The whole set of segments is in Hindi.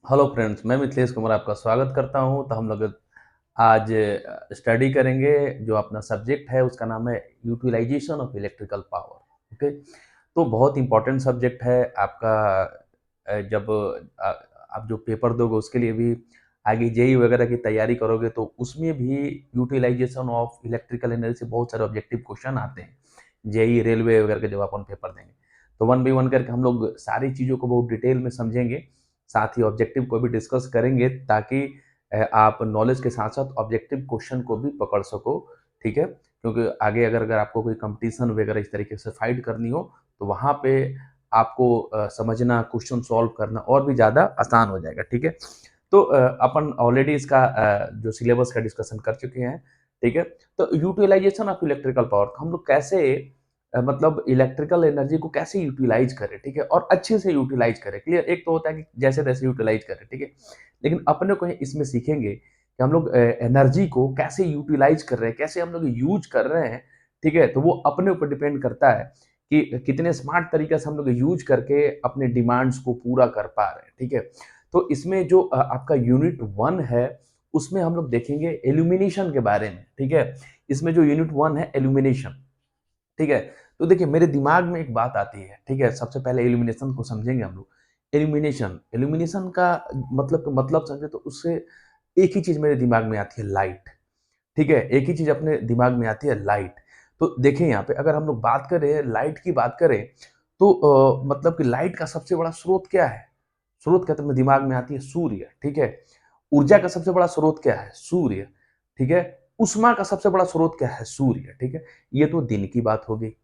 हेलो फ्रेंड्स, मैं मिथिलेश कुमार आपका स्वागत करता हूं। तो हम लोग आज स्टडी करेंगे। जो अपना सब्जेक्ट है उसका नाम है utilisation of electrical power. Okay, तो बहुत इंपॉर्टेंट सब्जेक्ट है आपका। जब आप जो पेपर दोगे उसके लिए भी, आगे जेई वगैरह की तैयारी करोगे तो उसमें भी यूटिलाइजेशन ऑफ इलेक्ट्रिकल एनर्जी से बहुत सारे ऑब्जेक्टिव क्वेश्चन आते हैं। जेई रेलवे वगैरह के जब अपन पेपर देंगे तो वन बाई वन करके हम लोग सारी चीज़ों को बहुत डिटेल में समझेंगे। साथ ही ऑब्जेक्टिव को भी डिस्कस करेंगे ताकि आप नॉलेज के साथ साथ ऑब्जेक्टिव क्वेश्चन को भी पकड़ सको। ठीक है, क्योंकि आगे अगर अगर आपको कोई कंपटीशन वगैरह इस तरीके से फाइट करनी हो तो वहाँ पे आपको समझना, क्वेश्चन सॉल्व करना और भी ज़्यादा आसान हो जाएगा। ठीक है, तो अपन ऑलरेडी इसका जो सिलेबस का डिस्कशन कर चुके हैं। ठीक है, तो यूटिलाइजेशन ऑफ इलेक्ट्रिकल पावर हम लोग कैसे मतलब इलेक्ट्रिकल एनर्जी को कैसे यूटिलाइज करें। ठीक है, और अच्छे से यूटिलाइज करें। क्लियर, एक तो होता है कि जैसे तैसे यूटिलाइज करें। ठीक है, लेकिन अपने को इसमें सीखेंगे कि हम लोग एनर्जी को कैसे यूटिलाइज कर रहे हैं, कैसे हम लोग यूज कर रहे हैं। ठीक है, तो वो अपने ऊपर डिपेंड करता है कि कितने स्मार्ट तरीके से हम लोग यूज करके अपने डिमांड्स को पूरा कर पा रहे हैं। ठीक है, तो इसमें जो आपका यूनिट 1 है उसमें हम लोग देखेंगे एल्यूमिनेशन के बारे में। ठीक है, इसमें जो यूनिट 1 है एल्यूमिनेशन। ठीक है, तो देखिए मेरे दिमाग में एक बात आती है। ठीक है, सबसे पहले एल्यूमिनेशन को समझेंगे हम लोग। एल्यूमिनेशन एल्यूमिनेशन का मतलब समझे तो उससे एक ही चीज मेरे दिमाग में आती है, लाइट। ठीक है, एक ही चीज अपने दिमाग में आती है, लाइट। तो देखिए यहाँ पे अगर हम लोग बात करें लाइट की बात करें तो मतलब कि लाइट का सबसे बड़ा स्रोत क्या है? स्रोत क्या, तो मेरे दिमाग में आती है सूर्य। ठीक है, ऊर्जा का सबसे बड़ा स्रोत क्या है? सूर्य। ठीक है, ऊष्मा का सबसे बड़ा स्रोत क्या है? सूर्य। ठीक है, ये तो दिन की बात होगी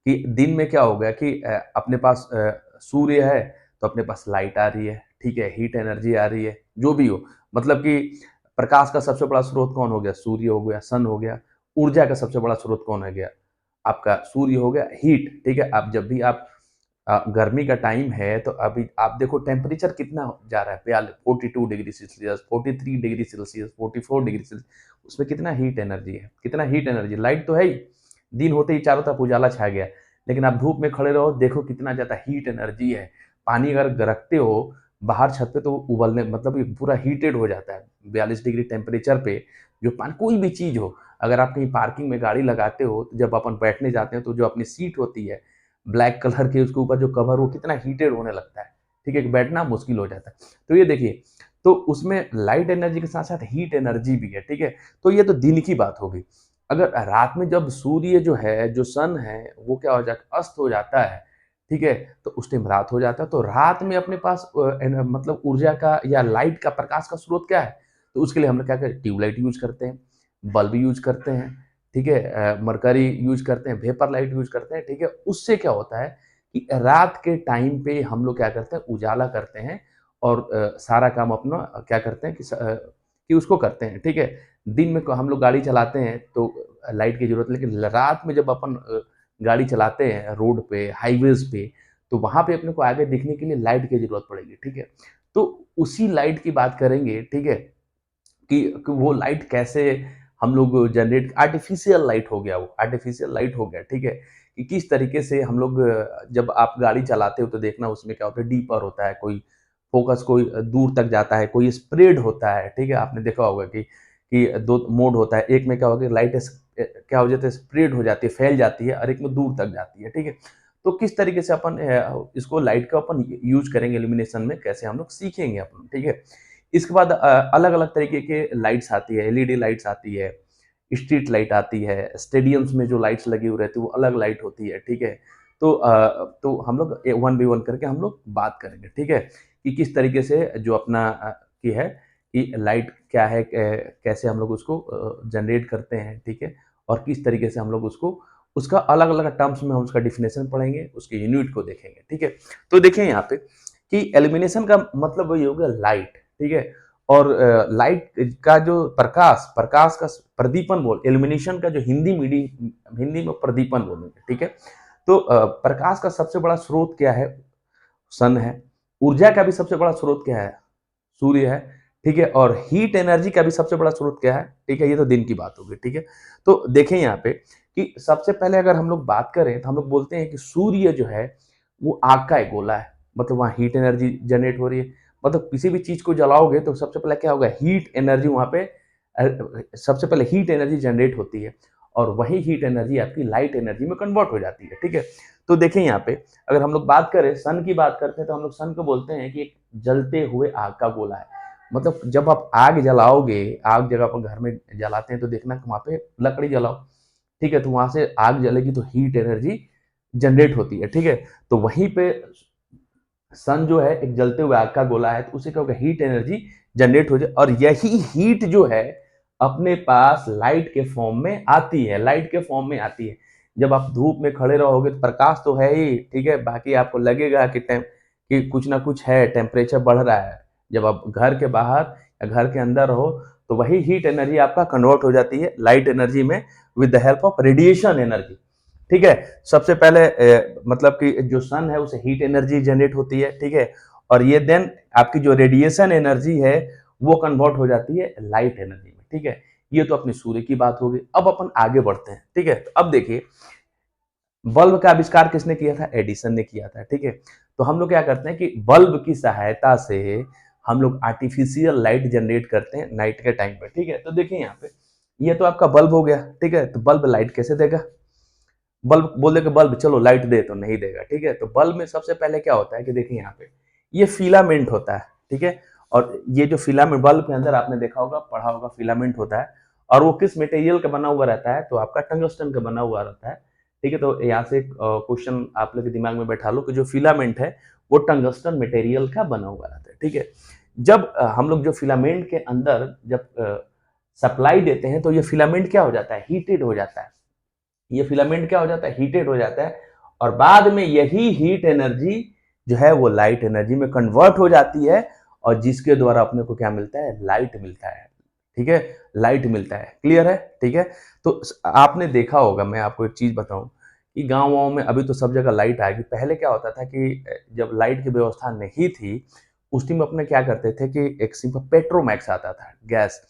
कि दिन में क्या हो गया कि अपने पास सूर्य है तो अपने पास लाइट आ रही है। ठीक है, हीट एनर्जी आ रही है, जो भी हो। मतलब कि प्रकाश का सबसे बड़ा स्रोत कौन हो गया? सूर्य हो गया, सन हो गया। ऊर्जा का सबसे बड़ा स्रोत कौन हो गया? आपका सूर्य हो गया, हीट। ठीक है, अब जब भी आप गर्मी का टाइम है तो अभी आप देखो टेम्परेचर कितना जा रहा है, 42 degree Celsius, 43 degree Celsius, 44 degree Celsius. उसमें कितना हीट एनर्जी है, कितना हीट एनर्जी। लाइट तो है ही, दिन होते ही चारों तरफ उजाला छा गया, लेकिन आप धूप में खड़े रहो, देखो कितना ज्यादा हीट एनर्जी है। पानी अगर रखते हो बाहर छत पे तो उबलने मतलब ये पूरा हीटेड हो जाता है 42 डिग्री टेम्परेचर पे। जो पानी कोई भी चीज हो, अगर आप कहीं पार्किंग में गाड़ी लगाते हो तो जब अपन बैठने जाते हैं तो जो अपनी सीट होती है ब्लैक कलर के, उसके ऊपर जो कवर हो कितना हीटेड होने लगता है। ठीक है, बैठना मुश्किल हो जाता है। तो ये देखिए, तो उसमें लाइट एनर्जी के साथ साथ हीट एनर्जी भी है। ठीक है, तो ये तो दिन की बात हो गई। अगर रात में जब सूर्य जो है, जो सन है, वो क्या हो जाता है, अस्त हो जाता है। ठीक है, तो उस टाइम रात हो जाता है। तो रात में अपने पास मतलब ऊर्जा का या लाइट का, प्रकाश का स्रोत क्या है? तो उसके लिए हम लोग क्या करते हैं, ट्यूबलाइट यूज करते हैं, बल्ब यूज करते हैं। ठीक है, मरकरी यूज करते हैं, वेपर लाइट यूज करते हैं। ठीक है, उससे क्या होता है कि रात के टाइम पे हम लोग क्या करते हैं, उजाला करते हैं और सारा काम अपना क्या करते हैं कि उसको करते हैं। ठीक है, दिन में हम लोग गाड़ी चलाते हैं तो लाइट की जरूरत है, लेकिन रात में जब अपन गाड़ी चलाते हैं रोड पे, हाईवेज पे, तो वहां पे अपने को आगे दिखने के लिए लाइट की जरूरत पड़ेगी। ठीक है, तो उसी लाइट की बात करेंगे। ठीक है, कि वो लाइट कैसे हम लोग जनरेट, आर्टिफिशियल लाइट हो गया, वो आर्टिफिशियल लाइट हो गया। ठीक है, कि किस तरीके से हम लोग जब आप गाड़ी चलाते हो तो देखना उसमें क्या होता है, डीपर होता है, कोई फोकस, कोई दूर तक जाता है, कोई स्प्रेड होता है। ठीक है, आपने देखा होगा कि दो मोड होता है, एक में क्या होगा लाइट क्या हो जाता है, स्प्रेड हो जाती है, फैल जाती है, और एक में दूर तक जाती है। ठीक है, तो किस तरीके से अपन इसको लाइट का अपन यूज करेंगे इल्यूमिनेशन में, कैसे हम लोग सीखेंगे अपन। ठीक है, इसके बाद अलग अलग तरीके के लाइट्स आती है, एलईडी लाइट्स आती है, स्ट्रीट लाइट आती है, स्टेडियम्स में जो लाइट्स लगी हुई रहती है वो अलग लाइट होती है। ठीक है, तो हम लोग वन बाई वन करके हम लोग बात करेंगे। ठीक है, कि किस तरीके से जो अपना की है कि लाइट क्या है, कैसे हम लोग उसको जनरेट करते हैं। ठीक है, और किस तरीके से हम लोग उसको, उसका अलग अलग टर्म्स में हम उसका डिफिनेशन पढ़ेंगे, उसके यूनिट को देखेंगे। ठीक है, तो देखिए यहाँ पे कि एलिमिनेशन का मतलब वही हो गया लाइट। ठीक है, और लाइट का जो प्रकाश, प्रकाश का प्रदीपन बोल, एल्यूमिनेशन का जो हिंदी में प्रदीपन बोलेंगे। ठीक है, तो प्रकाश का सबसे बड़ा स्रोत क्या है? सन है। ऊर्जा का भी सबसे बड़ा स्रोत क्या है? सूर्य है। ठीक है, और हीट एनर्जी का भी सबसे बड़ा स्रोत क्या है? ठीक है, ये तो दिन की बात होगी। ठीक है, तो देखें यहाँ पे कि सबसे पहले अगर हम लोग बात करें तो हम लोग बोलते हैं कि सूर्य जो है वो आग का एक गोला है, मतलब वहाँ हीट एनर्जी जनरेट हो रही है। मतलब किसी भी चीज को जलाओगे तो सबसे पहले क्या होगा, हीट एनर्जी वहां पे सबसे पहले हीट एनर्जी जनरेट होती है और वही हीट एनर्जी आपकी लाइट एनर्जी में कन्वर्ट हो जाती है। ठीक है, तो देखिए यहाँ पे अगर हम लोग बात करें सन की बात करते हैं तो हम लोग सन को बोलते हैं कि एक जलते हुए आग का गोला है। मतलब जब आप आग जलाओगे, आग जब आप घर में जलाते हैं तो देखना कि वहां पे लकड़ी जलाओ, ठीक है, तो वहां से आग जलेगी तो हीट एनर्जी जनरेट होती है। ठीक है, तो वहीं पे सन जो है एक जलते हुए आग का गोला है, तो उसे क्या होगा, हीट एनर्जी जनरेट हो जाए और यही हीट जो है अपने पास लाइट के फॉर्म में आती है, लाइट के फॉर्म में आती है। जब आप धूप में खड़े रहोगे तो प्रकाश तो है ही, ठीक है, बाकी आपको लगेगा कि कि कुछ ना कुछ है, टेम्परेचर बढ़ रहा है। जब आप घर के बाहर या घर के अंदर हो तो वही हीट एनर्जी आपका कन्वर्ट हो जाती है लाइट एनर्जी में with the help of radiation energy. ठीक है, सबसे पहले मतलब कि जो सन है उसे हीट एनर्जी जनरेट होती है। ठीक है, और ये देन आपकी जो रेडिएशन एनर्जी है वो कन्वर्ट हो जाती है लाइट एनर्जी में। ठीक है, ये तो अपनी सूर्य की बात होगी। अब अपन आगे बढ़ते हैं। ठीक है, तो अब देखिए बल्ब का आविष्कार किसने किया था, एडिसन ने किया था। ठीक है, तो हम लोग क्या करते हैं कि बल्ब की सहायता से हम लोग आर्टिफिशियल लाइट जनरेट करते हैं नाइट के टाइम पे। ठीक है, तो देखिए यहाँ पे ये तो आपका बल्ब हो गया। ठीक है, तो बल्ब लाइट कैसे देगा, बल्ब बोल दे कि बल्ब चलो लाइट दे तो नहीं देगा। ठीक है, तो बल्ब में सबसे पहले क्या होता है कि देखिए यहाँ पे ये फिलामेंट होता है। ठीक है, और ये जो फिलामेंट बल्ब के अंदर आपने देखा होगा, पढ़ा होगा, फिलामेंट होता है और वो किस मटेरियल का बना हुआ रहता है, तो आपका टंगस्टन का बना हुआ रहता है। ठीक है, तो यहाँ से क्वेश्चन आप लोग के दिमाग में बैठा लो कि जो फिलामेंट है वो टंगस्टन मटेरियल का बना हुआ रहता है। ठीक है, जब हम लोग जो फिलामेंट के अंदर जब सप्लाई देते हैं तो ये फिलामेंट क्या हो जाता है, हीटेड हो जाता है। ये फिलामेंट क्या हो जाता है, हीटेड हो जाता है और बाद में यही हीट एनर्जी जो है वो लाइट एनर्जी में कन्वर्ट हो जाती है और जिसके द्वारा अपने को क्या मिलता है, लाइट मिलता है। ठीक है, लाइट मिलता है। क्लियर है। ठीक है, तो आपने देखा होगा, मैं आपको एक चीज बताऊं कि गाँव वाँव में अभी तो सब जगह लाइट आ गई। पहले क्या होता था कि जब लाइट की व्यवस्था नहीं थी उस टाइम अपने क्या करते थे कि एक सिंपल पेट्रोमैक्स आता था गैस।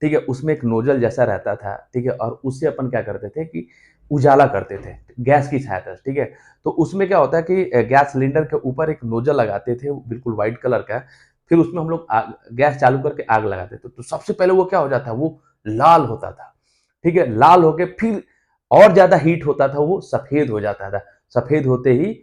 ठीक है, उसमें एक नोजल जैसा रहता था। ठीक है, और उससे अपन क्या करते थे कि उजाला करते थे गैस की सहायता से। ठीक है, तो उसमें क्या होता है कि गैस सिलेंडर के ऊपर एक नोजल लगाते थे बिल्कुल व्हाइट कलर का, फिर उसमें हम लोग गैस चालू करके आग लगाते थे, तो सबसे पहले वो क्या हो जाता है, वो लाल होता था। ठीक है, लाल होके फिर और ज्यादा हीट होता था, वो सफेद हो जाता था। सफेद होते ही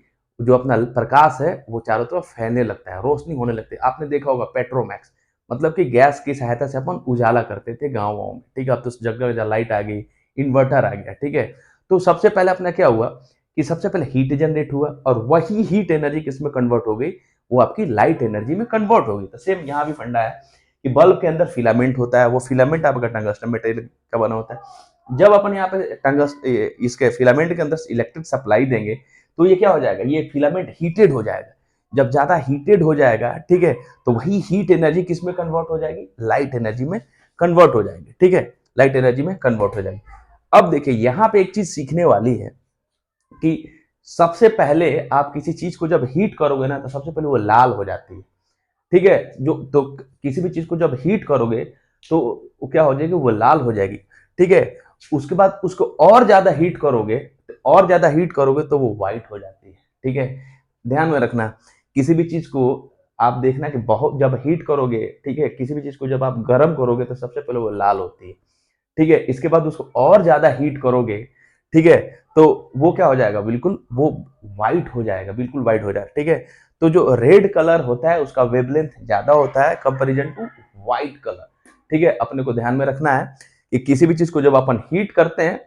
जो अपना प्रकाश है वो चारों तरफ फैलने लगता है, रोशनी होने लगती है। आपने देखा होगा पेट्रोमैक्स, मतलब कि गैस की सहायता से अपन उजाला करते थे गाँव वाँव में। ठीक है, अब तो जगह जगह लाइट आ गई, इन्वर्टर आ गया। ठीक है, तो सबसे पहले अपना क्या हुआ कि सबसे पहले हीट जनरेट हुआ और वही हीट एनर्जी किसमें कन्वर्ट हो गई, वो आपकी लाइट एनर्जी में कन्वर्ट हो गई। तो सेम यहाँ भी फंडा है कि बल्ब के अंदर फिलामेंट होता है, वो फिलामेंट आपका टंगस्टन मटेरियल का बना होता है। जब अपन यहाँ पे इसके फिलामेंट के अंदर इलेक्ट्रिक सप्लाई देंगे तो ये क्या हो जाएगा, ये फिलामेंट हीटेड हो जाएगा। जब ज्यादा हीटेड हो जाएगा, ठीक है, तो वही हीट एनर्जी किसमें कन्वर्ट हो जाएगी, लाइट एनर्जी में कन्वर्ट हो जाएगी। ठीक है, लाइट एनर्जी में कन्वर्ट हो जाएगी। अब देखिए यहाँ पे एक चीज सीखने वाली है कि सबसे पहले आप किसी चीज को जब हीट करोगे ना तो सबसे पहले वो लाल हो जाती है। ठीक है, जो तो किसी भी चीज को जब हीट करोगे तो वो क्या हो जाएगी, वो लाल हो जाएगी। ठीक है, उसके बाद उसको और ज्यादा हीट करोगे, और ज्यादा हीट करोगे तो वो व्हाइट हो जाती है। ठीक है, ध्यान में रखना, किसी भी चीज को आप देखना कि बहुत जब हीट करोगे, ठीक है, किसी भी चीज को जब आप गर्म करोगे तो सबसे पहले वो लाल होती है। ठीक है, इसके बाद उसको और ज्यादा हीट करोगे, ठीक है, तो वो क्या हो जाएगा, बिल्कुल वो व्हाइट हो जाएगा, बिल्कुल व्हाइट हो जाएगा। ठीक है, तो जो रेड कलर होता है उसका वेवलेंथ ज्यादा होता है कंपैरिजन टू व्हाइट कलर। ठीक है, अपने को ध्यान में रखना है कि किसी भी चीज को जब अपन हीट करते हैं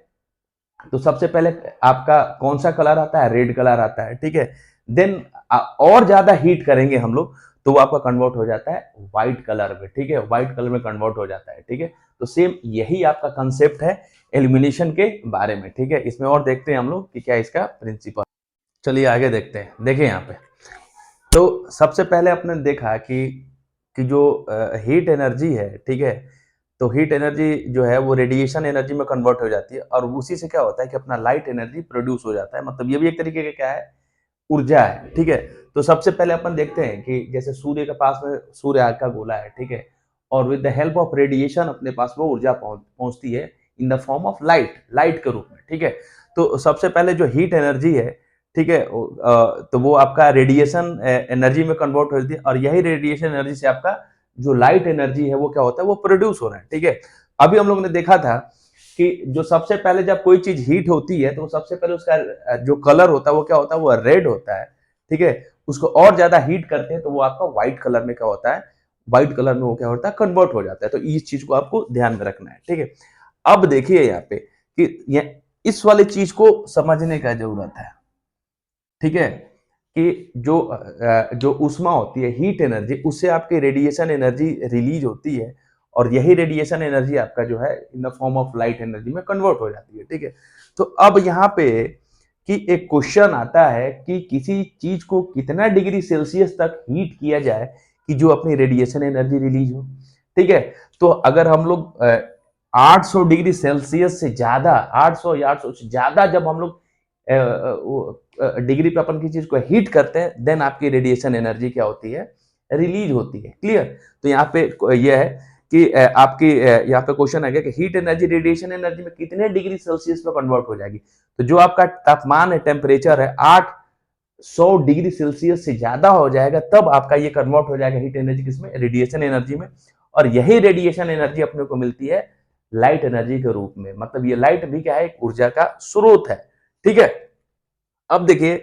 तो सबसे पहले आपका कौन सा कलर आता है, रेड कलर आता है। ठीक है, देन और ज्यादा हीट करेंगे हम लोग तो वो आपका कन्वर्ट हो जाता है व्हाइट कलर में। ठीक है, व्हाइट कलर में कन्वर्ट हो जाता है। ठीक है, तो सेम यही आपका कंसेप्ट है एल्यूमिनेशन के बारे में। ठीक है, इसमें और देखते हैं हम लोग कि क्या इसका प्रिंसिपल। चलिए आगे देखते हैं। देखिए यहाँ पे तो सबसे पहले आपने देखा कि जो हीट एनर्जी है, ठीक है, तो हीट एनर्जी जो है वो रेडिएशन एनर्जी में कन्वर्ट हो जाती है और उसी से क्या होता है कि अपना लाइट एनर्जी प्रोड्यूस हो जाता है। मतलब ये भी एक तरीके का क्या है, ऊर्जा है। ठीक है, तो सबसे पहले अपन देखते हैं कि जैसे सूर्य के पास में सूर्य आग का गोला है, ठीक है, और with the help of radiation अपने पास वो ऊर्जा पहुंचती है in the form of light, light के रूप में। ठीक है, तो सबसे पहले जो हीट एनर्जी है, ठीक है, तो वो आपका रेडिएशन एनर्जी में कन्वर्ट हो जाती है, और यही रेडिएशन एनर्जी से आपका जो लाइट एनर्जी है वो क्या होता है, वो प्रोड्यूस हो रहा है। ठीक है, अभी हम लोगों ने देखा था कि जो सबसे पहले जब कोई चीज हीट होती है तो सबसे पहले उसका जो कलर होता है वो क्या होता है, वो रेड होता है। ठीक है, उसको और ज्यादा हीट करते हैं तो वो आपका व्हाइट कलर में क्या होता है, व्हाइट कलर में वो क्या होता है, कन्वर्ट हो जाता है। तो इस चीज को आपको ध्यान में रखना है। ठीक है, अब देखिए यहाँ पे कि इस वाले चीज को समझने का जरूरत है। ठीक है, कि जो ऊष्मा होती है, हीट एनर्जी, उससे आपकी रेडिएशन एनर्जी रिलीज होती है, और यही रेडिएशन एनर्जी आपका जो है in the form of light energy में कन्वर्ट हो जाती है। ठीक है, तो अब यहाँ पे कि एक क्वेश्चन आता है कि किसी चीज को कितना डिग्री सेल्सियस तक हीट किया जाए कि जो अपनी रेडिएशन एनर्जी रिलीज हो। ठीक है, तो अगर हम लोग 800 डिग्री सेल्सियस से ज्यादा, 800 या 800 से ज्यादा जब हम लोग डिग्री पे अपन की चीज को हीट करते हैं, देन आपकी रेडिएशन एनर्जी क्या होती है, रिलीज होती है। क्लियर? तो यहाँ पे यह है कि आपकी यहाँ पे क्वेश्चन आ गया कि हीट एनर्जी रेडिएशन एनर्जी में कितने डिग्री सेल्सियस पे कन्वर्ट हो जाएगी। तो जो आपका तापमान है, टेम्परेचर है, 800 डिग्री सेल्सियस से ज्यादा हो जाएगा, तब आपका ये कन्वर्ट हो जाएगा हीट एनर्जी किसमें, रेडिएशन एनर्जी में। और यही रेडिएशन एनर्जी अपने को मिलती है लाइट एनर्जी के रूप में। मतलब ये लाइट भी क्या है, एक ऊर्जा का स्रोत है। ठीक है, अब देखिए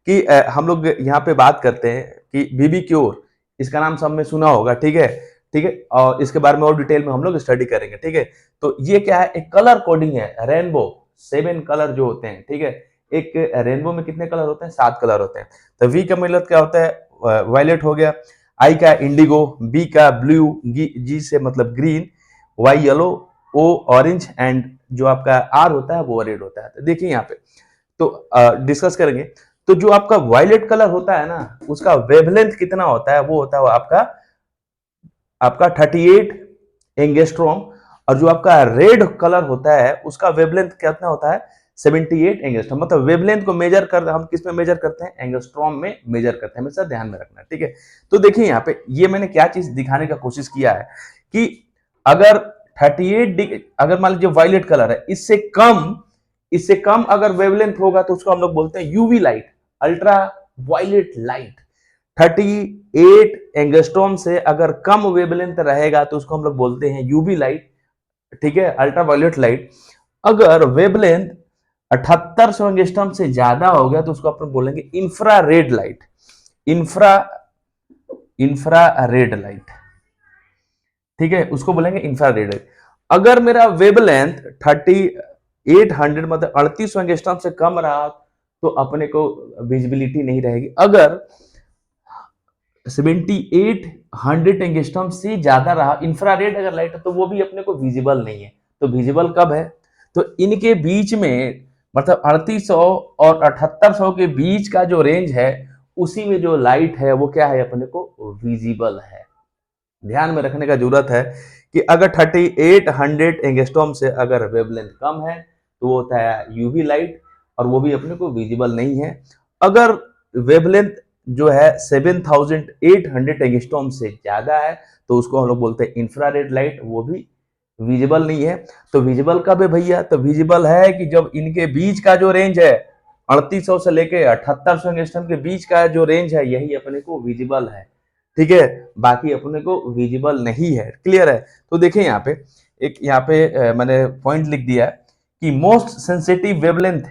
कि हम लोग यहाँ पे बात करते हैं कि बीबी क्योर, इसका नाम सब में सुना होगा। ठीक है, ठीक है, और इसके बारे में और डिटेल में हम लोग स्टडी करेंगे। ठीक है, तो ये क्या है, एक कलर कोडिंग है, रेनबो, 7 कलर जो होते हैं। ठीक है, एक रेनबो में कितने कलर होते हैं, 7 कलर होते हैं। तो वी का मतलब क्या होता है, वायलेट हो गया, आई का इंडिगो, बी का ब्लू, जी से मतलब green, Y yellow, O orange, and जो आपका आर होता है वो रेड होता है। तो देखिए यहाँ पे तो डिस्कस करेंगे। तो जो आपका वायलेट कलर होता है ना, उसका वेवलेंथ कितना होता है, वो होता है आपका आपका 38 एंगस्ट्रॉम। और जो आपका रेड कलर होता है उसका वेवलेंथ कितना होता है, 78 एंगस्ट्रॉम। मतलब वेवलेंथ को मेजर कर, हम किस में मेजर करते हैं, एंगस्ट्रॉम में मेजर करते हैं, हमेशा ध्यान में रखना। ठीक है, तो देखिए यहाँ पे ये मैंने क्या चीज दिखाने का कोशिश किया है कि अगर 38 डिग्री, अगर मान लीजिए वायलेट कलर है, इससे कम अगर वेवलेंथ होगा तो उसको हम लोग बोलते हैं UV light, ultraviolet light. 38 angstrom से अगर कम वेवलेंथ रहेगा तो उसको हम लोग बोलते हैं यूवी लाइट। ठीक है, अल्ट्रा वायलेट लाइट। अगर वेवलेंथ 7800 एंगस्ट्रॉम से ज्यादा हो गया तो उसको अपन बोलेंगे infra red light, infra infra red light. ठीक है, उसको बोलेंगे इंफ्रा रेड लाइट। अगर मेरा वेवलेंथ 3800 मतलब 3800 एंगस्ट्रॉम से कम रहा तो अपने को विजिबिलिटी नहीं रहेगी। अगर 7800 एंगस्ट्रॉम से ज्यादा रहा, इंफ्रारेड अगर लाइट है, तो वो भी अपने को विजिबल नहीं है। तो विजिबल कब है, तो इनके बीच में मतलब 3800 और 7800 के बीच का जो रेंज है, उसी में जो लाइट है वो क्या है, अपने को विजिबल है। ध्यान में रखने का जरूरत है कि अगर 3800 एंगस्ट्रॉम से अगर वेवलेंथ कम है तो वो होता है यूवी लाइट, और वो भी अपने को विजिबल नहीं है। अगर वेवलेंथ जो है 7800 एंगस्ट्रॉम से ज्यादा है तो उसको हम लोग बोलते हैं इंफ्रारेड लाइट, वो भी विजिबल नहीं है। तो विजिबल कब है भैया, तो विजिबल है कि जब इनके बीच का जो रेंज है 3800 से लेके 7800 एंगस्ट्रॉम के बीच का जो रेंज है, यही अपने को विजिबल है। ठीक है, बाकी अपने को विजिबल नहीं है। क्लियर है? तो देखिए यहाँ पे एक, यहाँ पे मैंने पॉइंट लिख दिया है कि मोस्ट सेंसिटिव वेवलेंथ।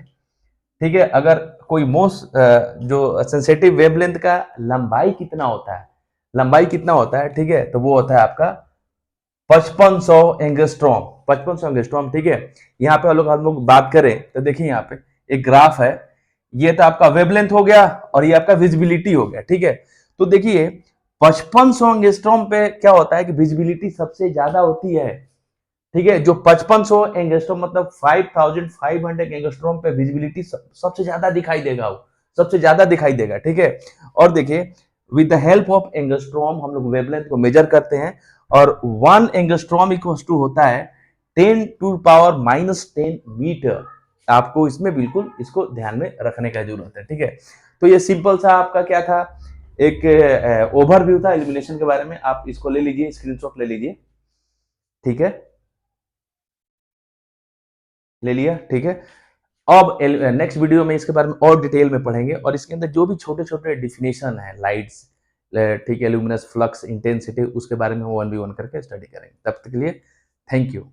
ठीक है, अगर कोई मोस्ट जो सेंसिटिव वेवलेंथ का लंबाई कितना होता है, लंबाई कितना होता है, ठीक है, तो वो होता है आपका 5500 एंगस्ट्रॉम, 5500 एंगस्ट्रॉम। ठीक है, यहाँ पे हम लोग बात करें तो देखिए यहाँ पे एक ग्राफ है, ये तो आपका वेवलेंथ हो गया और ये आपका विजिबिलिटी हो गया। ठीक है, तो देखिए 5500 एंगस्ट्रॉम पे क्या होता है कि विजिबिलिटी सबसे ज्यादा होती है। ठीक है, जो 5500 एंगस्ट्रॉम मतलब 5500 एंगस्ट्रॉम पे विजिबिलिटी सबसे ज्यादा दिखाई देगा, वो सबसे ज्यादा दिखाई देगा। ठीक है, और देखिए with the help of angstrom हम लोग वेवलेंथ को मेजर करते हैं, और 1 एंगस्ट्रॉम इक्वल्स टू होता है 10⁻⁻10 मीटर। आपको इसमें बिल्कुल इसको ध्यान में रखने का जरूरत है। ठीक है, तो ये सिंपल सा आपका क्या था, एक ओवरव्यू था इल्यूमिनेशन के बारे में। आप इसको ले लीजिए, स्क्रीनशॉट ले लीजिए। ठीक है, ले लिया? ठीक है, अब नेक्स्ट वीडियो में इसके बारे में और डिटेल में पढ़ेंगे और इसके अंदर जो भी छोटे-छोटे डेफिनेशन हैं लाइट्स, ठीक है, ल्यूमिनस, फ्लक्स, इंटेंसिटी, उसके बारे में 1 बाय 1 करके स्टडी करेंगे। तब तक के लिए थैंक यू।